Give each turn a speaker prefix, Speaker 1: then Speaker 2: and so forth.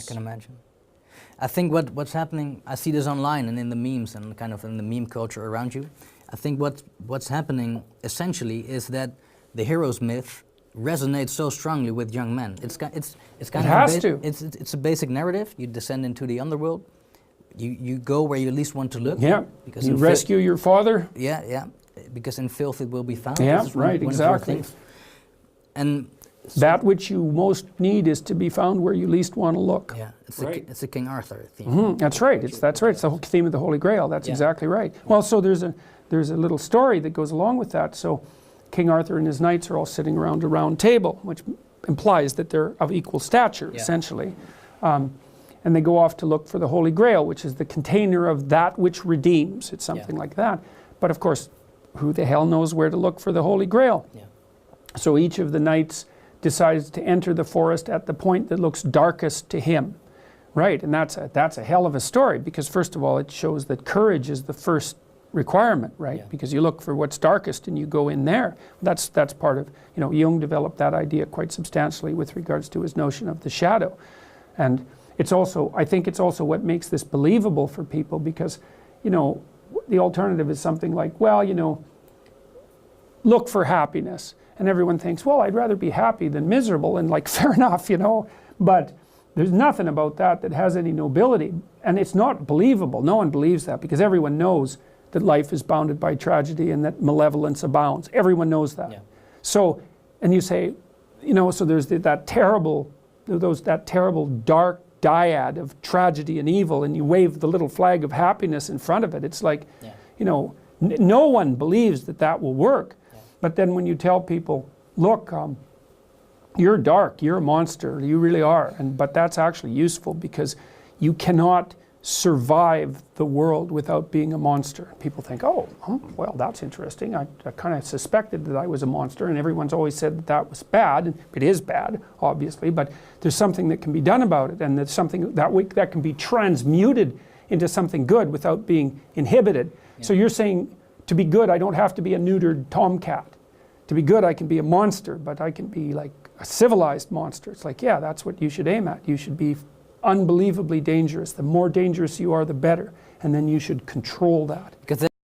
Speaker 1: I can imagine. I think what's happening, I see this online and in the memes and kind of in the meme culture around you. I think what's happening essentially is that the hero's myth resonates so strongly with young men. It's kind of it's a basic narrative. You descend into the underworld. You go where you least want to look.
Speaker 2: Yeah. Because you rescue your father.
Speaker 1: Yeah, yeah. Because in filth it will be found.
Speaker 2: Yeah, right, exactly.
Speaker 1: And so
Speaker 2: that which you most need is to be found where you least want to look.
Speaker 1: Yeah, it's a King Arthur theme.
Speaker 2: Mm-hmm. That's right. It's the whole theme of the Holy Grail. That's exactly right. Well, so there's a little story that goes along with that. So King Arthur and his knights are all sitting around a round table, which implies that they're of equal stature, essentially. And they go off to look for the Holy Grail, which is the container of that which redeems. It's something like that. But of course, who the hell knows where to look for the Holy Grail? Yeah. So each of the knights decides to enter the forest at the point that looks darkest to him. Right, and that's a hell of a story, because first of all, it shows that courage is the first requirement, right? Yeah. Because you look for what's darkest and you go in there. That's part of, Jung developed that idea quite substantially with regards to his notion of the shadow. And it's also, I think it's also what makes this believable for people, because, the alternative is something like, well, look for happiness. And everyone thinks, well, I'd rather be happy than miserable, and like, fair enough, but there's nothing about that has any nobility. And it's not believable. No one believes that, because everyone knows that life is bounded by tragedy and that malevolence abounds. Everyone knows that. Yeah. So, and you say, so there's that terrible dark dyad of tragedy and evil, and you wave the little flag of happiness in front of it. It's like, no one believes that will work. Yeah. But then when you tell people, look, you're dark, you're a monster, you really are, but that's actually useful, because you cannot survive the world without being a monster. People think, oh, well, that's interesting. I kind of suspected that I was a monster, and everyone's always said that was bad. And it is bad, obviously, but there's something that can be done about it, and there's something that can be transmuted into something good without being inhibited. Yeah. So you're saying, to be good, I don't have to be a neutered tomcat. To be good, I can be a monster, but I can be like a civilized monster. It's like, yeah, that's what you should aim at. You should be unbelievably dangerous. The more dangerous you are, the better. And then you should control that.